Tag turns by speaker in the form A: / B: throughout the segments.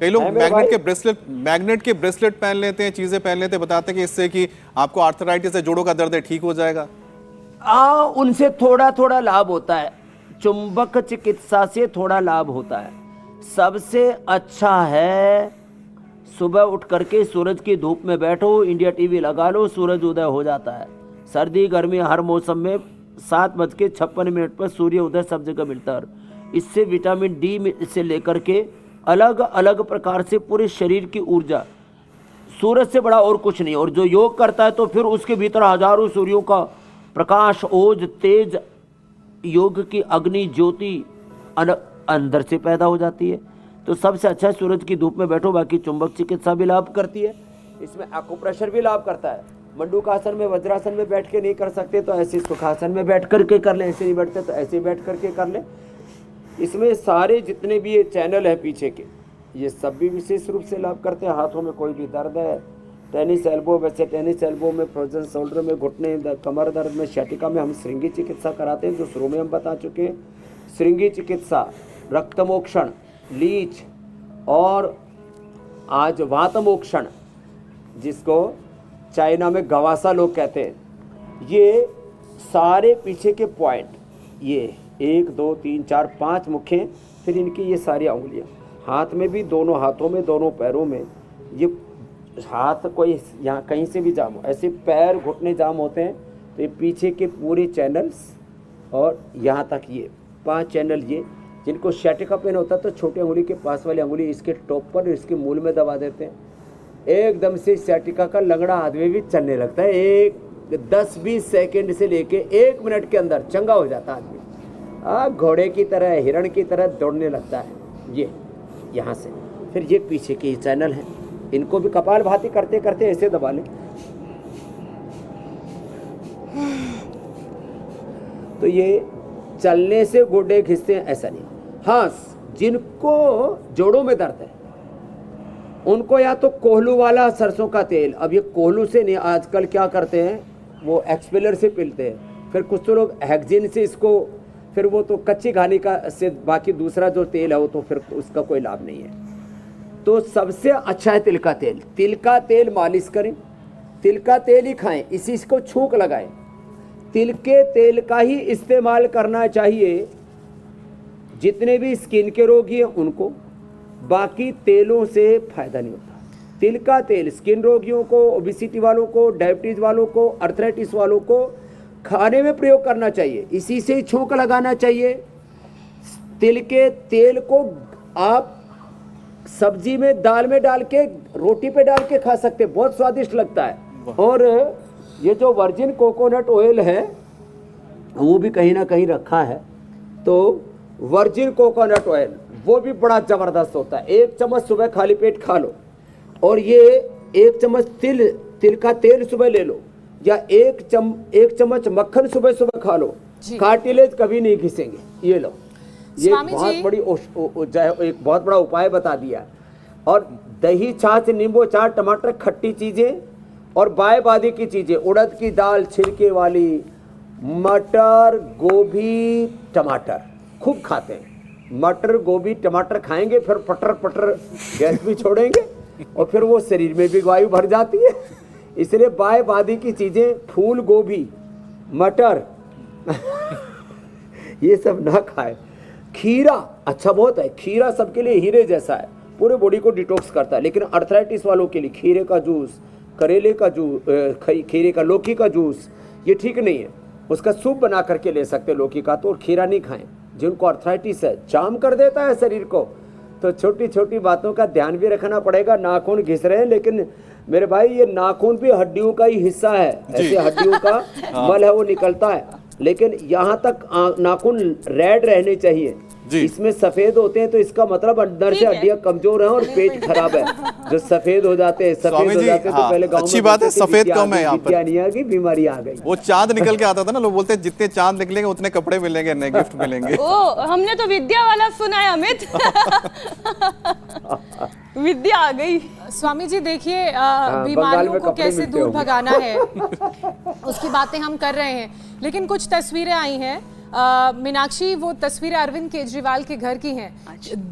A: कई लोग मैग्नेट के ब्रेसलेट पहन लेते हैं, चीजें पहन लेते हैं, बताते हैं कि इससे कि आपको आर्थराइटिस है, जोड़ों का दर्द है, ठीक हो जाएगा।
B: उनसे थोड़ा थोड़ा लाभ होता है, चुंबक चिकित्सा से थोड़ा लाभ होता है। सबसे अच्छा है सुबह उठ करके सूरज की धूप में बैठो, इंडिया टीवी लगा लो, सूरज उदय हो जाता है। सर्दी गर्मी हर मौसम में 7:56 पर सूर्य उदय सब जगह मिलता है। इससे विटामिन डी से लेकर के अलग अलग प्रकार से पूरे शरीर की ऊर्जा, सूरज से बड़ा और कुछ नहीं। और जो योग करता है तो फिर उसके भीतर हजारों सूर्यों का प्रकाश, ओज, तेज, योग की अग्नि ज्योति अंदर से पैदा हो जाती है। तो सबसे अच्छा सूरज की धूप में बैठो। बाकी चुंबक चिकित्सा भी लाभ करती है, इसमें एक्यूप्रेशर भी लाभ करता है। मंडूकासन में, वज्रासन में बैठ के नहीं कर सकते तो ऐसे सुखासन में बैठ करके कर लें, ऐसे नहीं बैठते तो ऐसे बैठ करके कर लें। इसमें सारे जितने भी ये चैनल है पीछे के, ये सब भी विशेष रूप से लाभ करते हैं। हाथों में कोई भी दर्द है, टेनिस एल्बो, वैसे टेनिस एल्बो में, फ्रोजन शोल्डर में, घुटने, कमर दर्द में, शैटिका में हम श्रृंगी चिकित्सा कराते हैं, जो शुरू में हम बता चुके हैं। श्रृंगी चिकित्सा, रक्तमोक्षण, लीच और आज वातमोक्षण, जिसको चाइना में गवासा लोग कहते हैं, ये सारे पीछे के पॉइंट, ये 1 2 3 4 5 मुख्य, फिर इनकी ये सारी उंगलियां, हाथ में भी, दोनों हाथों में, दोनों पैरों में। ये हाथ कोई यहाँ कहीं से भी जाम हो, ऐसे पैर घुटने जाम होते हैं तो ये पीछे के पूरे चैनल्स और यहाँ तक ये 5 चैनल, ये जिनको शैटिका पेन होता है तो छोटी उंगली के पास वाली उंगली इसके टॉप पर, इसके मूल में दबा देते हैं। एकदम से शैटिका का लंगड़ा आदमी भी चलने लगता है। एक 10-20 सेकेंड से लेके 1 मिनट के अंदर चंगा हो जाता है आदमी। घोड़े की तरह, हिरण की तरह दौड़ने लगता है। ये यहाँ से फिर ये पीछे के चैनल हैं, इनको भी कपाल भाती करते करते ऐसे दबा लें तो ये चलने से गोडे खिंचते हैं, ऐसा नहीं। हाँ, जिनको जोड़ों में दर्द है उनको या तो कोहलू वाला सरसों का तेल, अब ये कोहलू से नहीं, आजकल क्या करते हैं वो एक्सपेलर से पिलते हैं, फिर कुछ तो लोग हेक्जिन से इसको, फिर वो तो कच्ची घानी का से, बाकी दूसरा जो तेल है वो तो फिर उसका कोई लाभ नहीं है। तो सबसे अच्छा है तिल का तेल। तिल का तेल मालिश करें, तिल का तेल ही खाएं, इसी को छूक लगाएं। तिल के तेल का ही इस्तेमाल करना चाहिए जितने भी स्किन के रोगी हैं उनको, बाकी तेलों से फायदा नहीं होता। तिल का तेल स्किन रोगियों को, ओबेसिटी वालों को, डायबिटीज वालों को, अर्थराइटिस वालों को खाने में प्रयोग करना चाहिए, इसी से छौंक लगाना चाहिए। तिल के तेल को आप सब्जी में, दाल में डाल के, रोटी पे डाल के खा सकते, बहुत स्वादिष्ट लगता है। और ये जो वर्जिन कोकोनट ऑयल है वो भी कहीं ना कहीं रखा है, तो वर्जिन कोकोनट ऑयल वो भी बड़ा ज़बरदस्त होता है। 1 चम्मच सुबह खाली पेट खा लो, और ये 1 चम्मच तिल का तेल सुबह ले लो, या 1 चम्मच मक्खन सुबह सुबह खा लो, कार्टिलेज कभी नहीं घिसेंगे। ये लो, ये बहुत बड़ी एक बहुत बड़ा उपाय बता दिया। और दही, छाछ, नींबू अचार, टमाटर, खट्टी चीज़ें और बाय बादी की चीज़ें, उड़द की दाल छिलके वाली, मटर, गोभी, टमाटर खूब खाते हैं। मटर, गोभी, टमाटर खाएंगे, फिर पटर पटर गैस भी छोड़ेंगे और फिर वो शरीर में भी वायु भर जाती है। इसलिए बाय बादी की चीज़ें, फूल गोभी, मटर ये सब ना खाए। खीरा अच्छा बहुत है, खीरा सबके लिए हीरे जैसा है, पूरे बॉडी को डिटॉक्स करता है। लेकिन अर्थराइटिस वालों के लिए खीरे का जूस, करेले का जूस, खीरे का, लौकी का जूस ये ठीक नहीं है। उसका सूप बना करके ले सकते लौकी का, तो खीरा नहीं खाएं। जिनको अर्थराइटिस है, जाम कर देता है शरीर को, तो छोटी छोटी बातों का ध्यान भी रखना पड़ेगा। नाखून घिस रहे हैं, लेकिन मेरे भाई ये नाखून भी हड्डियों का ही हिस्सा है, ऐसे हड्डियों का मल है वो निकलता है, लेकिन यहाँ तक नाखून रेड रहने चाहिए। इसमें सफेद होते हैं तो इसका मतलब अंदर से हड्डियां कमजोर हैं और पेट खराब है। जो सफेद हो जाते हैं, तो पहले गांव में
A: अच्छी बात है, सफेद कम है, यहाँ पर
B: नहीं आ गई, बीमारी आ गई।
A: वो चांद निकल के आता था ना, लोग बोलते हैं जितने चांद निकलेंगे उतने कपड़े मिलेंगे, नए गिफ्ट मिलेंगे।
C: ओ, हमने तो विद्या वाला सुना है अमित। विद्या आ गई।
D: स्वामी जी देखिए, बीमारियों को कैसे दूर भगाना है उसकी बातें हम कर रहे हैं, लेकिन कुछ तस्वीरें आई हैं मीनाक्षी, वो तस्वीरें अरविंद केजरीवाल के घर की हैं।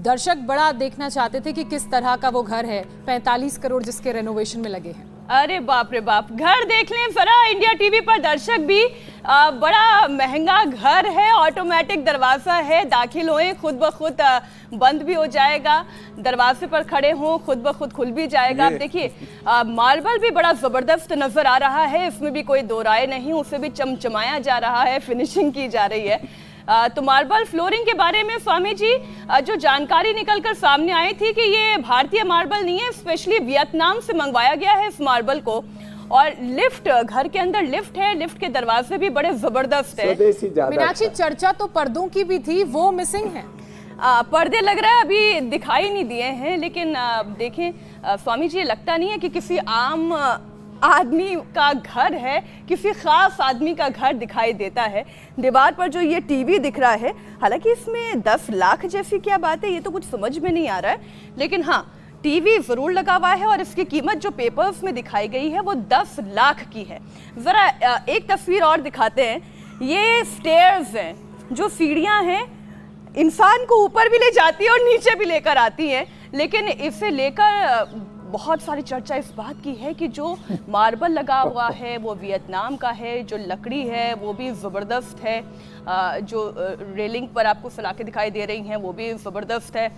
D: दर्शक बड़ा देखना चाहते थे कि किस तरह का वो घर है, 45 करोड़ जिसके रेनोवेशन में लगे हैं।
C: अरे बाप रे बाप, घर देख लें जरा इंडिया टीवी पर दर्शक भी। बड़ा महंगा घर है, ऑटोमेटिक दरवाजा है, दाखिल होए खुद ब खुद बंद भी हो जाएगा, दरवाजे पर खड़े हों खुद ब खुद खुल भी जाएगा। आप देखिए मार्बल भी बड़ा जबरदस्त नजर आ रहा है, इसमें भी कोई दो राय नहीं, उसे भी चमचमाया जा रहा है, फिनिशिंग की जा रही है। तो मार्बल फ्लोरिंग के बारे में स्वामी जी जो जानकारी निकलकर सामने आई थी कि ये भारतीय मार्बल नहीं है, स्पेशली वियतनाम से मंगवाया गया है इस मार्बल को। और लिफ्ट, घर के अंदर लिफ्ट है, लिफ्ट के दरवाजे भी बड़े जबरदस्त है।
D: मीनाक्षी, चर्चा तो पर्दों की भी थी, वो मिसिंग है।
C: पर्दे लग रहा है अभी दिखाई नहीं दिए हैं, लेकिन देखें स्वामी जी, लगता नहीं है कि किसी आम आदमी का घर है, किसी खास आदमी का घर दिखाई देता है। दीवार पर जो ये टीवी दिख रहा है, हालांकि इसमें 10 लाख जैसी क्या बात है, ये तो कुछ समझ में नहीं आ रहा है, लेकिन हाँ टीवी जरूर लगा हुआ है और इसकी कीमत जो पेपर्स में दिखाई गई है वो 10 लाख की है। जरा एक तस्वीर और दिखाते हैं। ये स्टेयर्स हैं, जो सीढ़ियां हैं, इंसान को ऊपर भी ले जाती है और नीचे भी लेकर आती है, लेकिन इसे लेकर बहुत सारी चर्चा इस बात की है कि जो मार्बल लगा हुआ है वो वियतनाम का है, जो लकड़ी है वो भी ज़बरदस्त है, जो रेलिंग पर आपको सलाखें दिखाई दे रही हैं वो भी ज़बरदस्त है,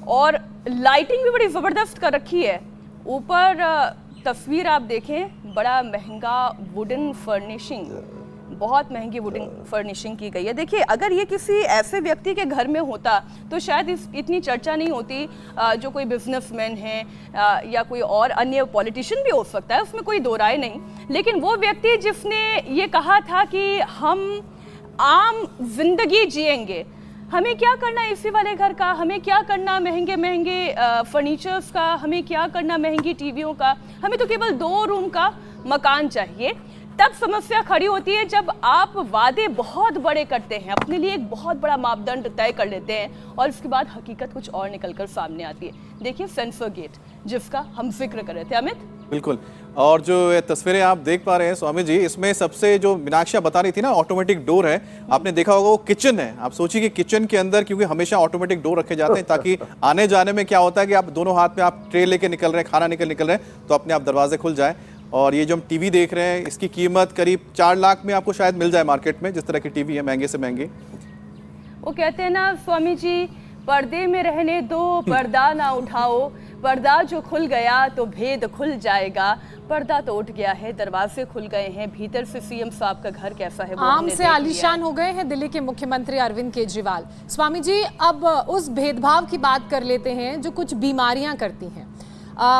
C: और लाइटिंग भी बड़ी ज़बरदस्त कर रखी है। ऊपर तस्वीर आप देखें, बड़ा महंगा वुडन फर्निशिंग, बहुत महंगी वुडन फर्निशिंग की गई है। देखिए अगर ये किसी ऐसे व्यक्ति के घर में होता तो शायद इतनी चर्चा नहीं होती, जो कोई बिजनेसमैन है या कोई और अन्य पॉलिटिशियन भी हो सकता है, उसमें कोई दो राय नहीं, लेकिन वो व्यक्ति जिसने ये कहा था कि हम आम जिंदगी जिएंगे, हमें क्या करना इसी वाले घर का, हमें क्या करना महंगे महंगे फर्नीचर्स का, हमें क्या करना महंगी टीवियों का, हमें तो केवल 2 रूम का मकान चाहिए। तब समस्या खड़ी होती है जब आप वादे बहुत बड़े करते हैं, अपने लिए एक बहुत बड़ा मापदंड तय कर लेते हैं और उसके बाद हकीकत कुछ और निकलकर सामने आती है। देखिए सेंसर गेट जिसका हम जिक्र कर रहे थे अमित।
A: बिल्कुल, और जो ये तस्वीरें आप देख पा रहे हैं स्वामी जी, इसमें सबसे जो मीनाक्षी बता रही थी ना, ऑटोमेटिक डोर है, आपने देखा होगा वो किचन है। आप सोचिए कि किचन के अंदर, क्योंकि हमेशा ऑटोमेटिक डोर रखे जाते हैं ताकि आने जाने में क्या होता है कि आप दोनों हाथ में आप ट्रे लेके निकल रहे हैं, खाना निकल रहे हैं, तो अपने आप दरवाजे खुल जाए। और ये जो हम टीवी देख रहे हैं इसकी कीमत करीब 4 लाख में आपको शायद मिल जाए मार्केट में, जिस तरह की टीवी है महंगे से महंगे।
C: वो कहते हैं ना स्वामी जी, पर्दे में रहने दो, पर्दा ना उठाओ, पर्दा जो खुल गया तो भेद खुल जाएगा। पर्दा तो उठ गया है, दरवाजे खुल गए हैं, भीतर से सीएम साहब का घर कैसा है वो
D: आम से आलीशान हो गए हैं दिल्ली के मुख्यमंत्री अरविंद केजरीवाल। स्वामी जी, अब उस भेदभाव की बात कर लेते हैं जो कुछ बीमारियां करती हैं।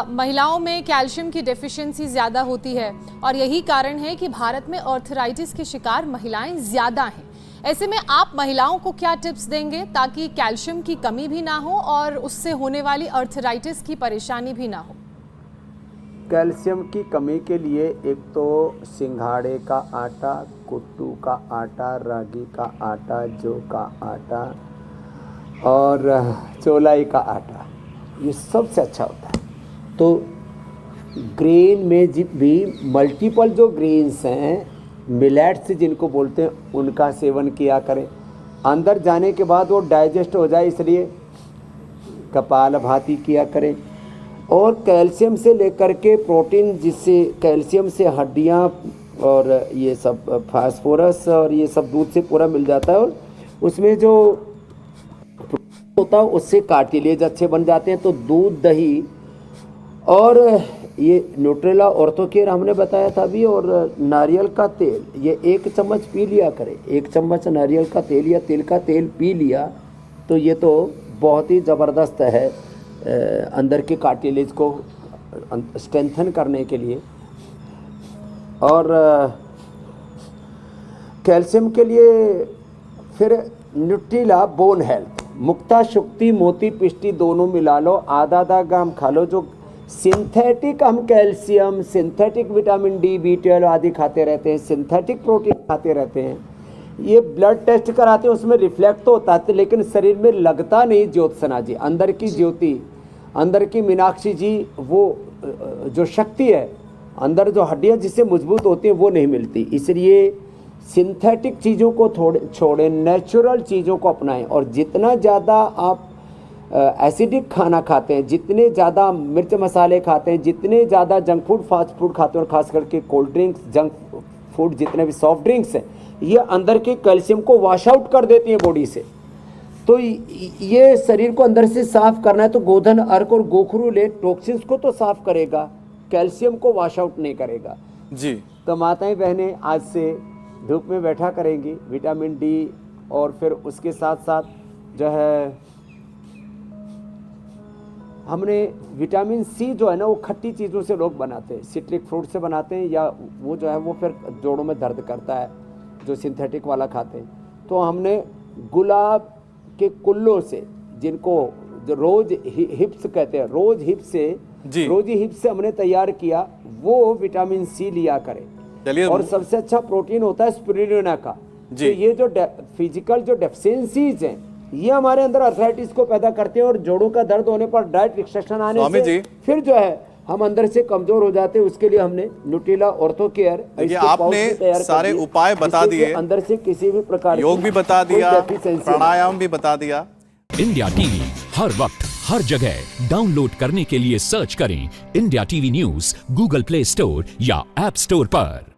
D: महिलाओं में कैल्शियम की डेफिशिएंसी ज़्यादा होती है और यही कारण है कि भारत में आर्थराइटिस के शिकार महिलाएं ज़्यादा हैं। ऐसे में आप महिलाओं को क्या टिप्स देंगे ताकि कैल्शियम की कमी भी ना हो और उससे होने वाली आर्थराइटिस की परेशानी भी ना हो?
B: कैल्शियम की कमी के लिए एक तो सिंघाड़े का आटा, कुट्टू का आटा, रागी का आटा, जौ का आटा और चौलाई का आटा, ये सबसे अच्छा होता है। तो ग्रेन में भी मल्टीपल जो ग्रेन्स हैं, मिलेट्स जिनको बोलते हैं, उनका सेवन किया करें। अंदर जाने के बाद वो डाइजेस्ट हो जाए, इसलिए कपालभाति किया करें। और कैल्शियम से लेकर के प्रोटीन, जिससे कैल्शियम से हड्डियां और ये सब फास्फोरस और ये सब दूध से पूरा मिल जाता है, और उसमें जो होता है उससे कार्टिलेज अच्छे बन जाते हैं। तो दूध, दही और ये न्यूट्रेला, ऑर्थोकेयर हमने बताया था अभी, और नारियल का तेल, ये 1 चम्मच पी लिया करें। 1 चम्मच नारियल का तेल या तिल का तेल पी लिया तो ये तो बहुत ही ज़बरदस्त है अंदर के कार्टिलेज को स्ट्रेंथन करने के लिए। और कैल्शियम के लिए फिर न्यूट्रीला बोन हेल्थ, मुक्ता शुक्ति मोती पिष्टी दोनों मिला लो, आधा ग्राम खा लो। जो सिंथेटिक हम calcium, synthetic vitamin D, B12 आदि खाते रहते हैं, सिंथेटिक प्रोटीन खाते रहते हैं, ये ब्लड टेस्ट कराते हैं, उसमें रिफ्लेक्ट तो होता है लेकिन शरीर में लगता नहीं। ज्योत्सना जी, अंदर की ज्योति, अंदर की मीनाक्षी जी, वो जो शक्ति है अंदर, जो हड्डियां जिससे मजबूत होती हैं वो नहीं मिलती। इसलिए सिंथेटिक चीज़ों को छोड़ें, नेचुरल चीज़ों को अपनाएं। और जितना ज़्यादा आप एसिडिक खाना खाते हैं, जितने ज़्यादा मिर्च मसाले खाते हैं, जितने ज़्यादा जंक फूड फास्ट फूड खाते हैं, और ख़ास करके कोल्ड ड्रिंक्स, जंक फूड, जितने भी सॉफ्ट ड्रिंक्स हैं, ये अंदर के कैल्शियम को वॉश आउट कर देती हैं बॉडी से। तो ये शरीर को अंदर से साफ करना है, तो गोधन, अर्क और गोखरू ले टॉक्सिन्स को तो साफ करेगा, कैल्शियम को वॉश आउट नहीं करेगा
A: जी।
B: तो माताएं बहनें आज से धूप में बैठा करेंगी, विटामिन डी, और फिर उसके साथ साथ जो है हमने विटामिन सी जो है ना, वो खट्टी चीज़ों से लोग बनाते हैं, सिट्रिक फ्रूट से बनाते हैं, या वो जो है वो फिर जोड़ों में दर्द करता है जो सिंथेटिक वाला खाते हैं। तो हमने गुलाब के कुल्लों से, जिनको जो रोज हिप्स कहते हैं, रोज हिप्स से हमने तैयार किया, वो विटामिन सी लिया करें।
A: चलिए,
B: और सबसे अच्छा प्रोटीन होता है स्पिरुलिना का। तो ये जो फिजिकल जो डेफिशिएंसीज हैं, ये हमारे अंदर अर्थराइटिस को पैदा करते हैं, और जोड़ों का दर्द होने पर, डाइट रिस्ट्रिक्शन आने से फिर जो है हम अंदर से कमजोर हो जाते हैं। उसके लिए हमने न्यूट्रिला ऑर्थो केयर,
A: आपने सारे उपाय बता दिए,
B: अंदर से किसी भी प्रकार
A: योग भी बता दिया, प्राणायाम भी बता दिया।
E: इंडिया टीवी हर वक्त हर जगह डाउनलोड करने के लिए सर्च करें India TV news Google play store या ऐप स्टोर पर।